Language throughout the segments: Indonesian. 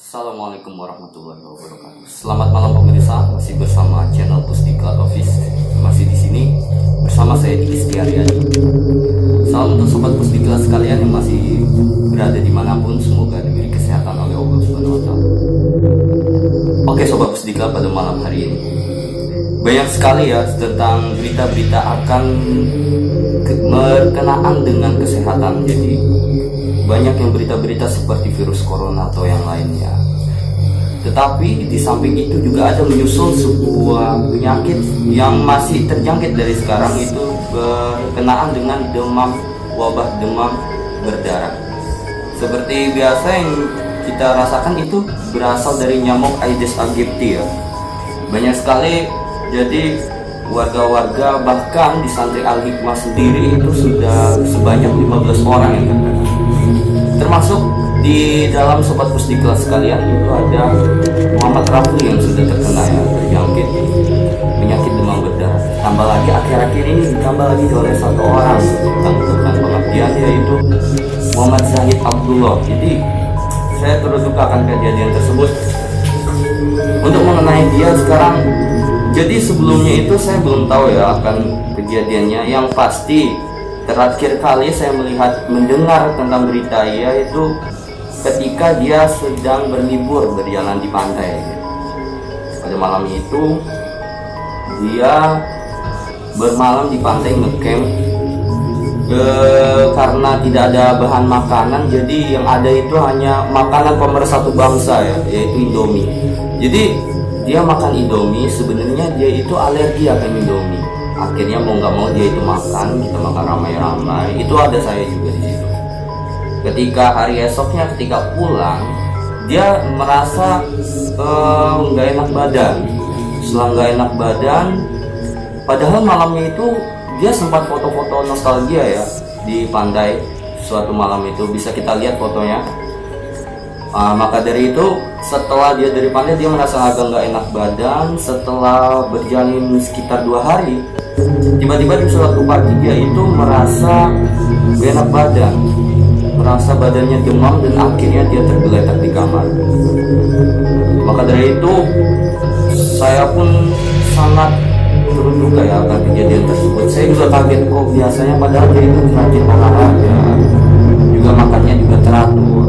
Assalamualaikum warahmatullahi wabarakatuh. Selamat malam pemirsa, masih bersama channel Pusdiklat Office. Masih di sini bersama saya Diki Setiaryadi. Salam untuk sobat Pusdiklat sekalian yang masih berada dimanapun, semoga diberi kesehatan oleh Allah Subhanahu Wa Taala. Oke sobat Pusdiklat, pada malam hari ini banyak sekali ya tentang berita-berita akan berkenaan dengan kesehatan. Jadi banyak yang berita-berita seperti virus corona atau yang lainnya. Tetapi di samping itu juga ada menyusul sebuah penyakit yang masih terjangkit dari sekarang, itu berkenaan dengan demam, wabah demam berdarah. Seperti biasa yang kita rasakan itu berasal dari nyamuk Aedes aegypti ya. Banyak sekali, jadi warga-warga bahkan di santri Al-Hikmah sendiri itu sudah sebanyak 15 orang yang terkena. Termasuk di dalam sobat Pusdiklat sekalian itu ada Muhammad Rafli yang sudah terkena ya, terjangkit penyakit demam berdarah. Tambah lagi akhir-akhir ini ditambah lagi oleh satu orang tentang pengabdian, yaitu Muhammad Zahid Abdullah. Jadi saya turut duka akan kejadian tersebut. Untuk mengenai dia sekarang, jadi sebelumnya itu saya belum tahu ya akan kejadiannya. Yang pasti terakhir kali saya mendengar tentang berita ia itu ketika dia sedang berlibur berjalan di pantai. Pada malam itu dia bermalam di pantai ngecamp, karena tidak ada bahan makanan, jadi yang ada itu hanya makanan pemersatu bangsa ya, yaitu Indomie. Jadi dia makan Indomie, sebenarnya dia itu alergi akan Indomie. Akhirnya mau nggak mau dia itu makan, kita makan ramai-ramai. Itu ada saya juga di situ. Ketika hari esoknya, ketika pulang, dia merasa nggak enak badan. Setelah nggak enak badan, padahal malamnya itu dia sempat foto-foto nostalgia ya di pantai. Suatu malam itu bisa kita lihat fotonya. Maka dari itu setelah dia dari pantai, dia merasa agak nggak enak badan. Setelah berjalan sekitar 2 hari, tiba-tiba di suatu pagi dia itu merasa gak enak badan, merasa badannya demam, dan akhirnya dia tergeletak di kamar. Maka dari itu saya pun sangat turut duka ya akan kejadian tersebut. Saya juga kaget, kok biasanya padahal dia itu rajin olahraga, juga makannya juga teratur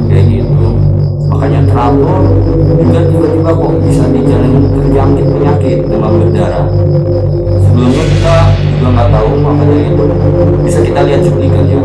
kayak gitu. Makanya teratur juga tiba-tiba kok bisa dijalani terjangkit penyakit demam berdarah. Sebelumnya kita juga nggak tahu, maka dari itu bisa kita lihat cuplikannya.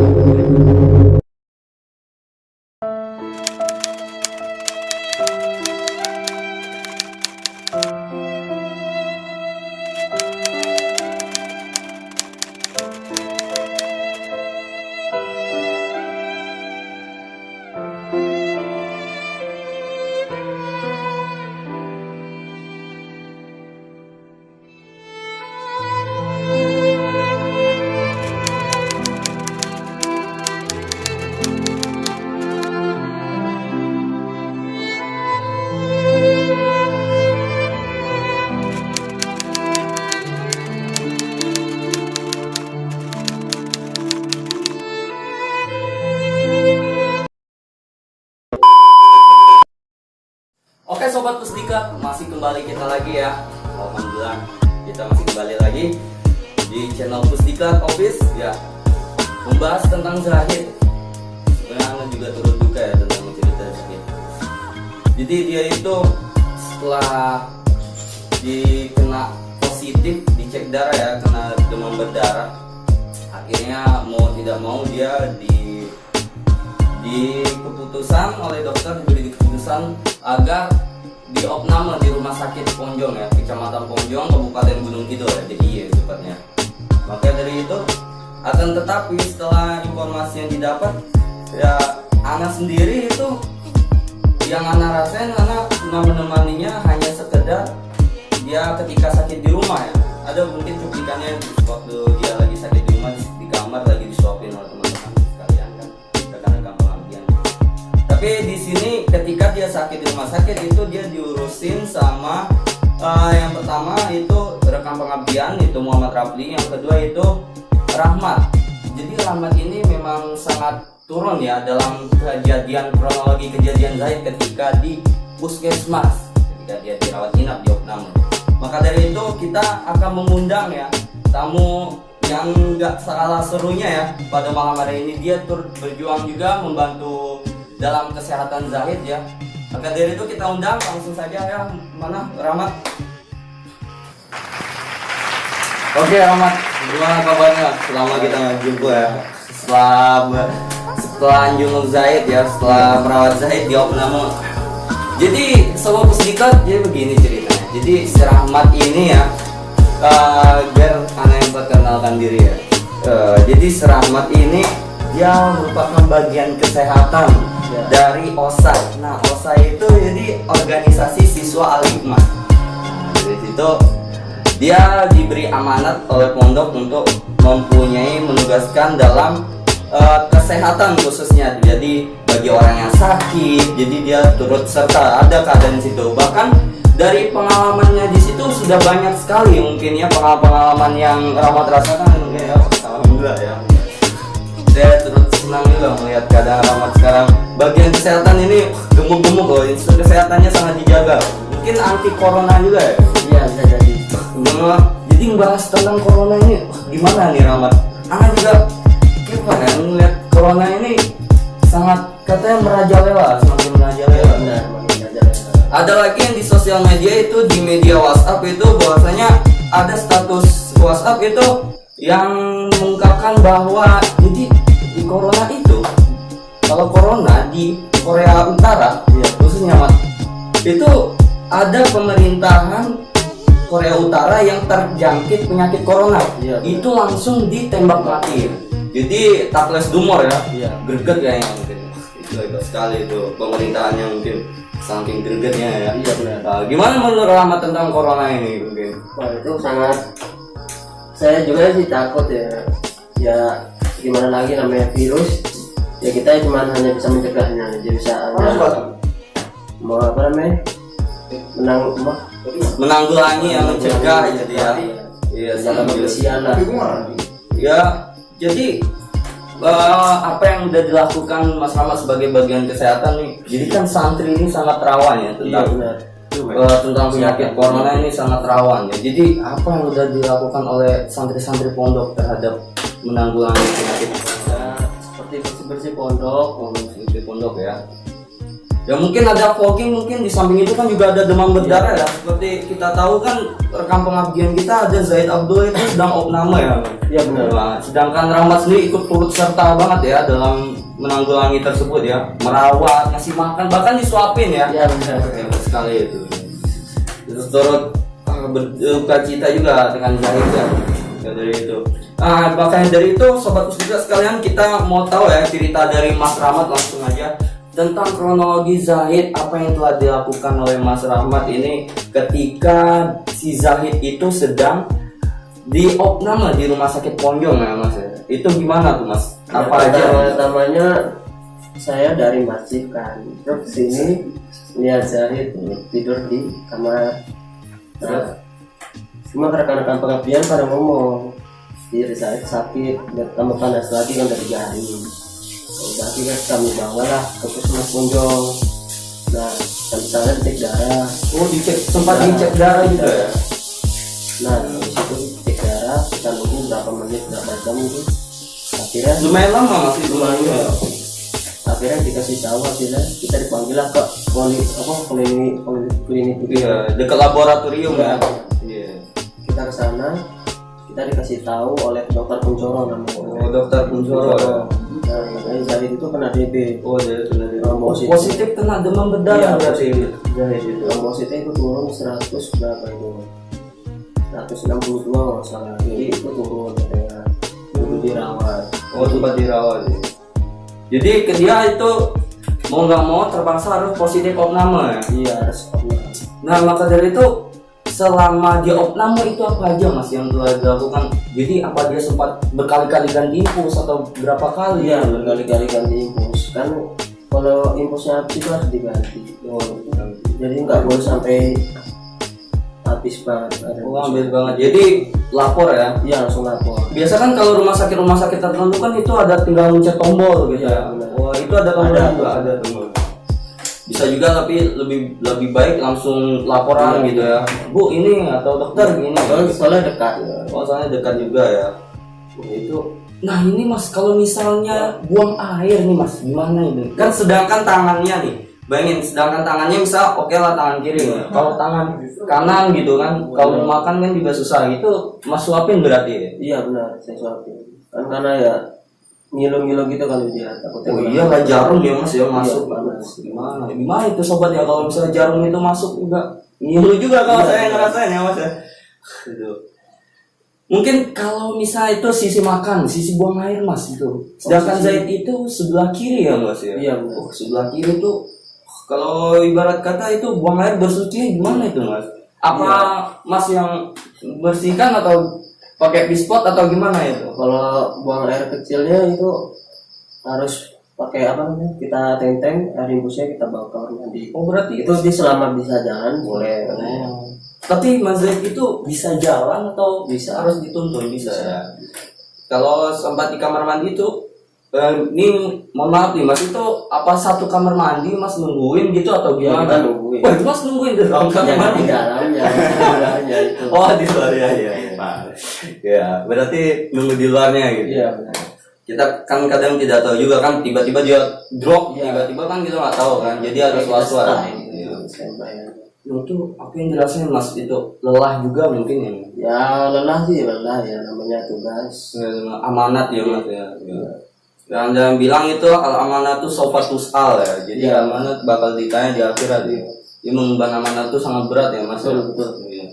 Oke sobat Pusdiklat, masih kembali kita lagi ya. Alhamdulillah kita masih kembali lagi di channel Pusdiklat Office ya, membahas tentang Zahid. Sebenarnya juga turut duka ya tentang cerita Zahid. Jadi dia itu setelah dikena positif, dicek darah ya, kena demam berdarah, akhirnya mau tidak mau dia di keputusan oleh dokter, diberi keputusan agar diopname di rumah sakit Ponjong ya, Kecamatan Ponjong, Kabupaten Gunung Kidul ya, DIY tepatnya. Maka dari itu, akan tetapi setelah informasi yang didapat ya, anak sendiri itu yang anak rasain, anak cuma menemaninya hanya sekedar dia ketika sakit di rumah ya. Ada mungkin cuplikannya waktu dia lagi sakit di rumah, di kamar lagi disuapin oleh teman-teman sekalian kan, rekan-rekan pengabdian. Tapi di sini ketika dia sakit di rumah sakit itu dia diurusin sama yang pertama itu rekan pengabdian, itu Muhammad Rafli. Yang kedua itu Rahmat. Jadi Rahmat ini memang sangat turun ya dalam kronologi kejadian Zahid ketika di puskesmas, ketika dia dirawat inap di opname. Maka dari itu kita akan mengundang ya tamu yang nggak salah serunya ya pada malam hari ini. Dia turut berjuang juga membantu dalam kesehatan Zahid ya. Maka dari itu kita undang langsung saja ya, mana Rahmat? Oke Rahmat, gimana kabarnya? Selama kita jumpa ya, setelah jenguk Zahid ya, setelah merawat Zahid di opname. Jadi sobat pusdikat, jadi begini ceritanya. Jadi si Rahmat ini ya, biar aneh perkenalkan diri ya. Jadi si Rahmat ini dia merupakan bagian kesehatan dari OSA. Nah OSA itu jadi organisasi siswa Al-Hikmah. Dari situ dia diberi amanat oleh pondok untuk menugaskan dalam kesehatan khususnya. Jadi bagi orang yang sakit, jadi dia turut serta ada keadaan di situ. Bahkan dari pengalamannya di situ sudah banyak sekali mungkin ya pengalaman yang Rahmat rasakan mungkin ya. Alhamdulillah ya. Saya turut senang juga melihat keadaan Rahmat sekarang. Bagian kesehatan ini gemuk-gemuk loh, kesehatannya sangat dijaga. Mungkin anti corona juga ya? Iya bisa jadi. Jadi membahas tentang corona ini gimana nih Rahmat? Ana juga gimana ya melihat corona ini sangat katanya merajalela, semakin merajalela. Benar, merajalela. Ada lagi yang di sosial media itu, di media WhatsApp itu bahwasanya ada status WhatsApp itu yang mengungkapkan bahwa jadi di corona itu, kalau corona di Korea Utara ya khususnya Mas, itu ada pemerintahan Korea Utara yang terjangkit penyakit corona ya, itu langsung ditembak mati. Jadi takles dumor ya, greget kayaknya mungkin. Itu hebat sekali itu pemerintahannya mungkin saking gregetnya ya. Iya benar. Nah, gimana menurut Rahmat tentang corona ini mungkin? Wah itu sangat, saya juga sih takut ya. Ya gimana lagi namanya virus. Ya kita cuma hanya bisa mencegahnya, jadi bisa mau apa namanya menanggulangi yang mencegah jadi ya. Iya, dalam kebersihan lah. Ya, jadi apa yang udah dilakukan Mas Rahmat sebagai bagian kesehatan nih? Jadi kan santri ini sangat rawan ya tentang penyakit corona ini sangat rawan ya. Jadi apa yang udah dilakukan oleh santri-santri pondok terhadap menanggulangi penyakit corona? Seperti bersih-bersih pondok ya. Ya mungkin ada fogging, mungkin di samping itu kan juga ada demam berdarah ya. Seperti kita tahu kan rekan pengabdian kita ada Zaid Abdul itu sedang opname ya. Iya benar. Nah, sedangkan Rahmat sendiri ikut turut serta banget ya dalam menanggulangi tersebut ya, merawat, ngasih makan, bahkan disuapin ya. Iya benar. Hebat sekali itu. Terus turut berduka cita juga dengan Zahid ya. Dari itu. Nah, makanya dari itu sobat pusdika sekalian kita mau tahu ya cerita dari Mas Rahmat langsung aja tentang kronologi Zahid, apa yang telah dilakukan oleh Mas Rahmat ini ketika si Zahid itu sedang di opname di rumah sakit Ponjong ya Mas. Itu gimana tuh Mas? Apa aja? Pertamanya saya dari masjid kan, terus sini lihat Zahid tidur di kamar. Nah, semua rekan-rekan pengabdian pada ngomong, diri Zahid sakit, tambah panas lagi kan dari jari. Berarti kan kami bawalah ke puskesmas Ponjong. Nah, sampai sana dicek darah. Oh, sempat dicek darah juga ya. Nah, di situ dicek darah, kita nunggu berapa menit, berapa jam itu. Akhirnya lumayan lama masih lumayan. Akhirnya dikasih tahu, akhirnya kita dipanggil lah ke klinik iya, dekat laboratorium ya. Iya. Kita ke sana, kita dikasih tahu oleh dokter Kuncoro namanya. Oh, dokter Kuncoro. Nah, katanya Zahid itu kena DB. Oh, dia kena DB. Positif kena demam berdarah berarti. Zahid itu. Positif itu turun 100 berapa itu? 162 kalau salah. Jadi itu turun katanya. Itu dirawat. Oh, sempat dirawat. Jadi ke dia itu mau nggak mau terpaksa harus positif opname ya? Iya, harus opname. Nah, maka dari itu selama dia opname itu apa aja Mas yang telah dilakukan? Jadi apa dia sempat berkali-kali ganti infus atau berapa kali? Iya, berkali-kali ganti infus. Kan kalau infusnya habis itu harus diganti. Jadi nggak boleh sampai habis banget. Oh, ambil banget. Jadi lapor ya. Iya, langsung lapor. Biasa kan kalau rumah sakit tertentu kan itu ada tinggal mencet tombol gitu ya. Benar. Oh, itu ada tombol Ada. juga, ada tombol. Bisa juga tapi lebih baik langsung laporan gitu ya. Bu, ini atau dokter ini. Soalnya dekat. Oh, soalnya dekat juga ya. Itu. Nah, ini Mas, kalau misalnya buang air nih Mas, gimana ini? Kan sedangkan tangannya nih. Bayangin, sedangkan tangannya misal oke lah tangan kiri ya. Kalau tangan kanan gitu kan, kalau mau makan kan juga susah. Itu Mas suapin berarti ya? Iya benar, saya suapin. Kan karena ya ngilu-ngilu gitu kali dia takutnya. Oh iya lah, jarum ya Mas ya masuk. panas. Gimana itu sobat ya, kalau misalnya jarum itu masuk juga ngilu juga kalau saya ngerasain ya Mas ya. Gitu. Mungkin kalau misalnya itu sisi makan, sisi buang air Mas itu. Sedangkan Zaid itu sebelah kiri ya Mas ya. Iya benar. Oh, sebelah kiri tuh kalau ibarat kata itu buang air bersuci gimana itu Mas? Apa Mas yang bersihkan atau pakai pispot atau gimana itu? Kalau buang air kecilnya itu harus pakai apa namanya? Kita tenteng air imbusnya kita bawa ke kamar mandi. Oh berarti Itu dia selama bisa jalan boleh. Tapi Mas Zaid itu bisa jalan atau Bisa. harus dituntun bisa ya? Kalau sempat di kamar mandi itu ini mohon maaf nih Mas, itu apa satu kamar mandi Mas nungguin gitu atau Iya, kita gimana? nungguin. Wah, itu Mas nungguin di dalam kamar Jangan mandi. di dalamnya, di luarnya itu. Oh di luar ya. Ya berarti nunggu di luarnya gitu. Iya benar. Kita kan kadang tidak tahu juga kan, tiba-tiba dia drop, Iya. tiba-tiba kan kita nggak tahu kan, jadi harus Kita was-was. stand, Iya. standby. Itu apa yang jelasin Mas, itu lelah juga mungkin ya? Ya lelah sih lelah ya, namanya tugas. Amanat ya Mas ya. Dan jangan bilang itu kalau amanat itu sofa tusal ya, jadi Iya. amanat bakal ditanya di akhirat ya. Ini mengemban amanat itu sangat berat ya Mas. Betul. Iya.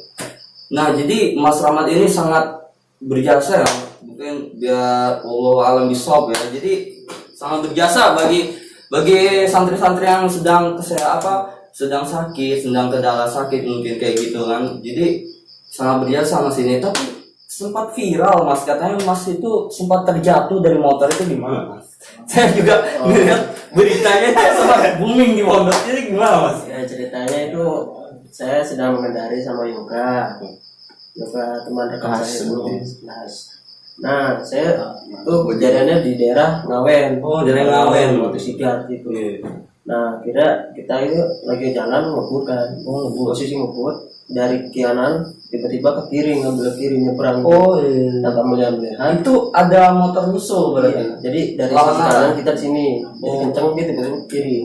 Nah jadi Mas Rahmat ini sangat berjasa ya, mungkin biar Allah alam bisawab ya. Jadi sangat berjasa bagi santri-santri yang sedang sedang sakit, sedang kendala sakit mungkin kayak gitu kan. Jadi sangat berjasa Mas ini. Tapi sempat viral Mas, katanya Mas itu sempat terjatuh dari motor, itu gimana Mas? Saya juga melihat beritanya sempat booming di motor, jadi gimana Mas? Ya ceritanya itu saya sedang mengendari sama Yoga teman rekan saya dulu. Nah saya itu kejadiannya di daerah Ngawen. Oh, daerah Ngawen. Waktu Sigar gitu. Nah kira kita itu lagi jalan ngebut kan. Posisi ngebut dari kanan tiba-tiba ke kiri, ngambil kiri nyebrang. Oh iya. Tanpa melihat. Itu ada motor nyusul berarti. Iya. Jadi dari Lawan sisi arah. kanan kita di sini. Jadi kenceng gitu ke kiri.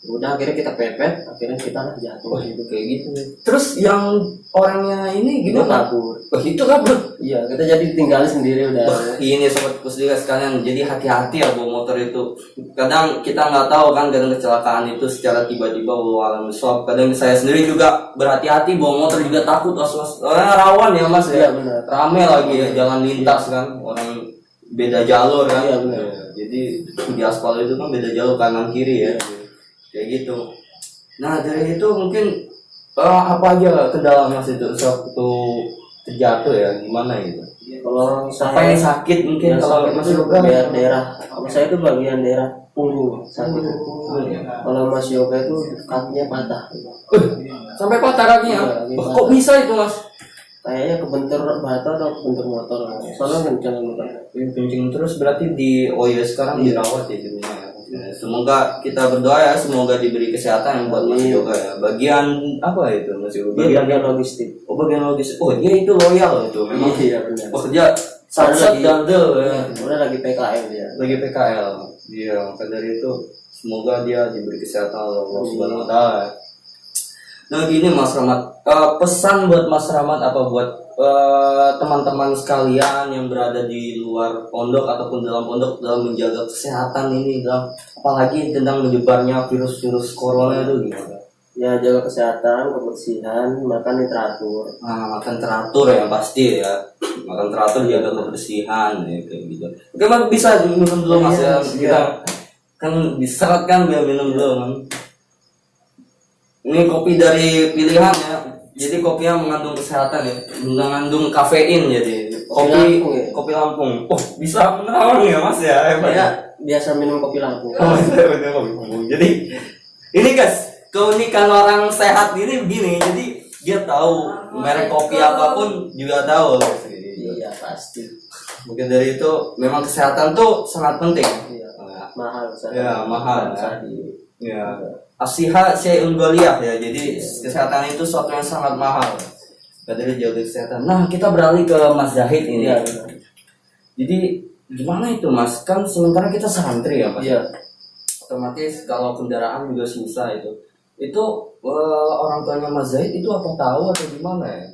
Udah akhirnya kita pepet, akhirnya kita jatuh gitu kayak gitu. Terus yang orangnya ini Itu gimana? kabur. Oh, itu kabur. Iya, kita jadi tinggal sendiri udah. Ini sobat Pusdika sekalian, jadi hati-hati ya bawa motor itu. Kadang kita nggak tahu kan, kadang kecelakaan itu secara tiba-tiba alam shop. Kadang saya sendiri juga berhati-hati bawa motor, juga takut was-was. Rawan ya Mas ya. Iya benar. Rame lagi ya jalan lintas kan, orang beda jalur kan. Iya, benar. Jadi di aspal itu kan beda jalur kanan kiri ya. Kayak gitu. Nah dari itu mungkin apa aja kendala Mas itu waktu terjatuh ya, gimana gitu? Kalau Apa yang saya sakit mungkin kalau Mas Mas Yoga? daerah, kalau saya itu bagian daerah punggung sakit. Kalau Mas Yoga itu kakinya patah. Sampai patah kakinya. Iya, Kok bisa itu Mas? Kayaknya kebentur batu atau kebentur motor. Soalnya kencang motor. Kencing terus berarti sekarang dirawat ya di rumah ya. Semoga kita berdoa ya, semoga diberi kesehatan yang buat Mas Yoga ya. Bagian apa itu Mas Yoga? Bagian logistik. Oh bagian logistik. Oh dia itu loyal itu memang. Iya benar. Pekerja sat dandel ya. Udah lagi PKL dia. Lagi PKL. Iya, maka dari itu semoga dia diberi kesehatan oleh Allah Subhanahu wa taala. Nah gini Mas Rahmat, pesan buat Mas Rahmat apa buat teman-teman sekalian yang berada di luar pondok ataupun dalam pondok dalam menjaga kesehatan ini, dalam apalagi tentang menyebarnya virus-virus corona itu gimana? Ya jaga kesehatan, kebersihan, makan yang teratur. Nah, makan teratur ya pasti ya. Makan teratur, jaga kebersihan ya, kayak gitu. Oke Mas, bisa minum dulu Mas ya. Kita kan diserat kan, biar minum dulu kan. Ini kopi dari pilihan ya. Jadi kopinya mengandung kesehatan ya, mengandung kafein jadi. Kopi Lampung. Oh, bisa menerawang ya Mas ya. Hebat. Saya biasa minum kopi Lampung. Oh, saya bener kopi Lampung. Jadi ini guys, keunikan orang sehat ini begini. Jadi dia tahu merek kopi apapun juga tahu. Iya pasti. Mungkin dari itu memang kesehatan tuh sangat penting. Iya. Mahal. Ya, mahal. Ya. Ya. Asiha syai'un ghaliyah ya. Jadi kesehatan itu sesuatu yang sangat mahal. Dari jaga kesehatan. Nah, kita beralih ke Mas Zahid ini. Iya. Jadi gimana itu Mas? Kan sementara kita santri ya Mas. Iya. Otomatis kalau kendaraan juga susah itu. Itu orang tuanya Mas Zahid itu apa tahu atau gimana ya?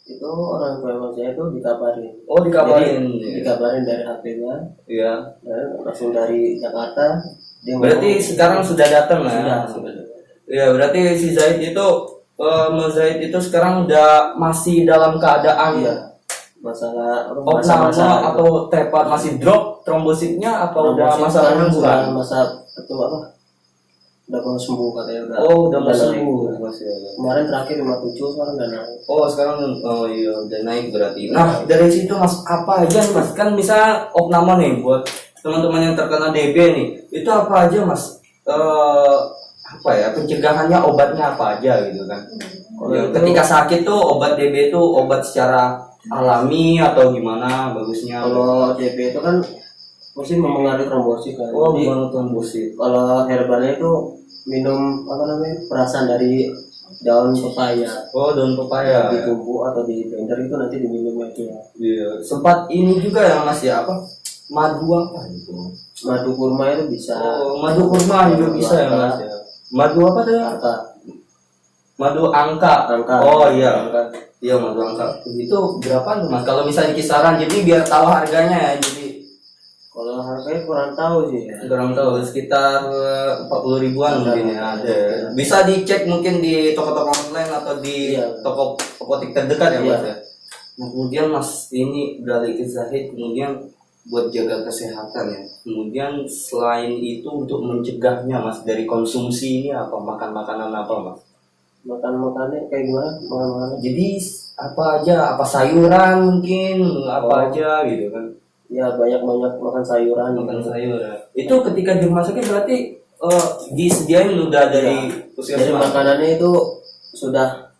Itu orang tua saya itu dikabarin. Oh, dikabarin. Jadi, dikabarin dari HP-nya. Iya. Dan langsung dari Jakarta. Dia Berarti ngomong, sekarang sudah datang ya? sudah. Iya, berarti si Zahid itu Mas Zahid itu sekarang udah masih dalam keadaan Iya. Masalah opname atau tepat masih drop trombositnya atau udah masalah penyembuhan? Masa itu apa? Udah mau sembuh katanya udah. Oh, udah mau naik. sembuh Mas ya. Kemarin terakhir 57 sekarang udah naik. Oh, sekarang iya udah naik berarti. Nah, dari situ Mas apa aja Mas? Kan misalnya opname nih buat teman-teman yang terkena DB nih. Itu apa aja Mas? Apa ya? Pencegahannya obatnya apa aja gitu kan? Ya, ketika sakit tuh obat DB itu obat secara alami atau gimana bagusnya? Kalau DB itu kan mesti mempengaruhi trombosit kan. Oh, Jadi, bukan trombosit. kalau herbalnya itu minum apa namanya perasan dari daun pepaya. Oh, daun pepaya. Ditumbuk atau di blender itu nanti diminum aja. Iya. Sempat ini juga ya Mas ya apa? Madu apa itu? Madu kurma itu bisa. Oh, madu kurma juga bisa ya Mas ya. Madu apa tadi? Angka. Madu angka. Angka. Oh iya. Angka. Iya madu angka. Itu berapa tuh Mas? Kalau misalnya kisaran jadi biar tahu harganya ya. Jadi Kalau harganya kurang tahu sih ya. kurang tahu sekitar 40 ribuan mungkin ya ada. Bisa dicek mungkin di toko-toko online atau di toko apotek terdekat ya Mas ya. Nah, kemudian Mas ini beralih ke Zahid kemudian buat jaga kesehatan ya. Kemudian selain itu untuk mencegahnya Mas dari konsumsi ini apa makan makanan apa Mas? Makan-makannya kayak gimana? Makan-makannya? Jadi apa aja? Apa sayuran mungkin apa aja gitu kan? Ya banyak-banyak makan sayuran. Makan sayuran. Itu ketika di rumah sakit berarti disediain udah dari Jadi puskesmas. makanannya itu sudah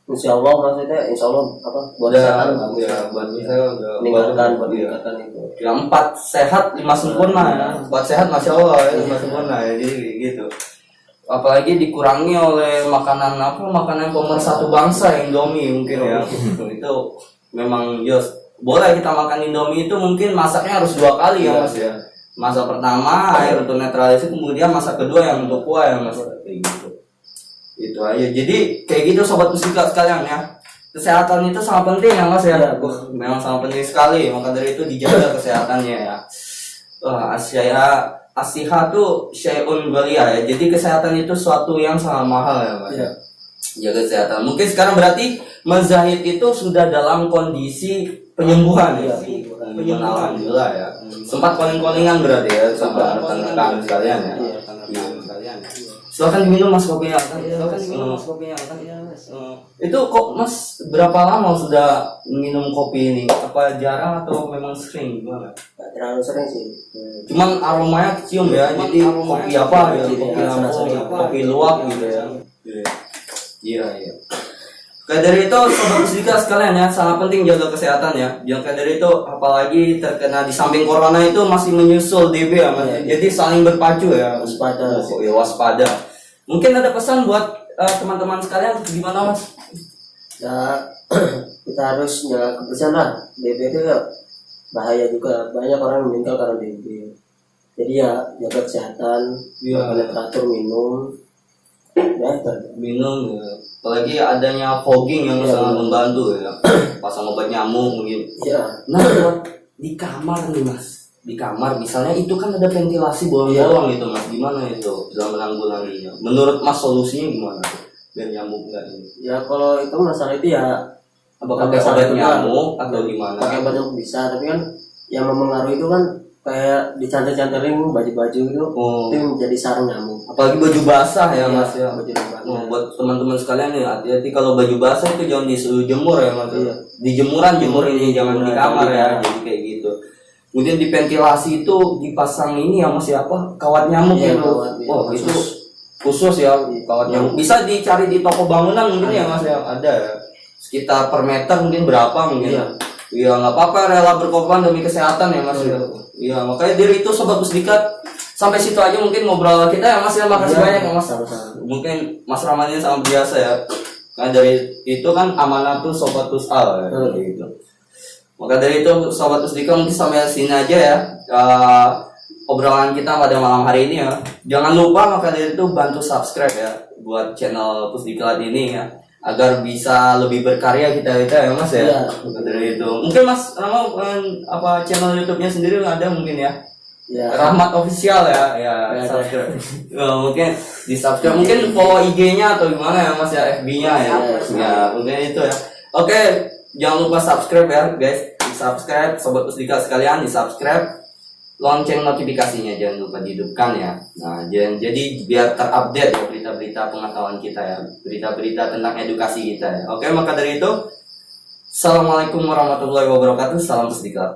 Insya Allah maksudnya Insya Allah apa buat kesehatan bagus. Ya, buat saya udah Meningkatkan buat iya. meningkatkan itu. Yang 4 sehat 5 sempurna ya. 4 sehat masya Allah ya 5 sempurna ya. Jadi gitu. Apalagi dikurangi oleh makanan pemersatu bangsa Indomie mungkin ya. Itu memang just boleh kita makan Indomie itu mungkin masaknya harus 2 kali ya Mas ya. Masak pertama air untuk netralisir, kemudian masak kedua yang untuk kuah ya Mas. Kayak gitu. Itu aja. Jadi kayak gitu sobat musika sekalian ya. Kesehatan itu sangat penting ya Mas ya. Memang sangat penting sekali. Maka dari itu dijaga kesehatannya ya. Asiha tuh syai'un ghaliyah ya. Jadi kesehatan itu suatu yang sangat mahal ya Mas. Iya. Jaga kesehatan. Mungkin sekarang berarti Mas Zahid itu sudah dalam kondisi penyembuhan ya. Penyembuhan alhamdulillah ya. Sempat calling-callingan berarti ya sama rekan-rekan sekalian ya. Silakan diminum Mas kopinya. Silakan diminum Mas kopinya. Itu kok Mas berapa lama sudah minum kopi ini? Apa jarang atau memang sering gimana? Nggak terlalu sering sih. Cuman aromanya kecium ya. Jadi kopi apa ya? Kopi lampung, kopi luwak gitu ya. Iya. Kayak dari itu sobat musika sekalian ya, sangat penting jaga kesehatan ya. Yang kayak dari itu apalagi terkena di samping corona itu masih menyusul DB ya Mas. Jadi saling berpacu ya. Waspada. Ya waspada. Mungkin ada pesan buat teman-teman sekalian gimana Mas? Ya kita harus jaga kebersihan lah. DB itu ya bahaya juga. Banyak orang yang meninggal karena DB. Jadi ya jaga kesehatan, teratur minum. Ya, minum ya. Apalagi adanya fogging yang sangat membantu ya. Pasang obat nyamuk mungkin. Iya. Nah, buat di kamar nih Mas. Di kamar misalnya itu kan ada ventilasi bolong-bolong gitu Mas. Gimana itu dalam menanggulanginya? Menurut Mas solusinya gimana? Biar nyamuk enggak ini. Ya kalau itu masalah itu ya pakai obat nyamuk atau gimana? Pakai obat nyamuk bisa, tapi kan yang mempengaruhi itu kan kayak dicantel-cantelin baju-baju itu menjadi sarang nyamuk. Apalagi baju basah ya Mas ya. Baju basah. Buat teman-teman sekalian nih hati-hati kalau baju basah itu jangan disuruh jemur ya Mas. Iya. Di jemur ini jangan di kamar ya. Jadi kayak gitu. Kemudian di ventilasi itu dipasang ini ya Mas ya apa? Kawat nyamuk Iya, itu. kawat, Oh, itu khusus ya kawan yang bisa dicari di toko bangunan mungkin ya Mas ya, ada ya. Sekitar per meter mungkin berapa mungkin. Iya nggak apa-apa, rela berkorban demi kesehatan ya Mas. Iya makanya dari itu Sobat Pusdikat sampai situ aja mungkin ngobrol kita ya Mas ya. Makasih banyak ya Mas. Mungkin Mas Rahman ini sangat biasa ya. Nah dari itu kan amanah tuh Sobat Pusal ya, gitu. Maka dari itu Sobat Pusdika mungkin sampai sini aja ya obrolan kita pada malam hari ini ya. Jangan lupa maka dari itu bantu subscribe ya buat channel Pusdiklat ini ya, agar bisa lebih berkarya kita ya Mas ya. Maka dari itu mungkin Mas Rama apa channel YouTube-nya sendiri ada mungkin ya. Rahmat Official ya subscribe. Mungkin di subscribe, mungkin follow IG-nya atau gimana ya Mas ya, FB-nya ya. Ya mungkin itu ya. Oke, jangan lupa subscribe ya guys. Di subscribe Sobat Pusdika sekalian, di subscribe, lonceng notifikasinya jangan lupa dihidupkan ya. Nah jadi biar terupdate ya berita-berita pengetahuan kita ya, berita-berita tentang edukasi kita ya. Oke, maka dari itu Assalamualaikum warahmatullahi wabarakatuh. Salam Pusdika.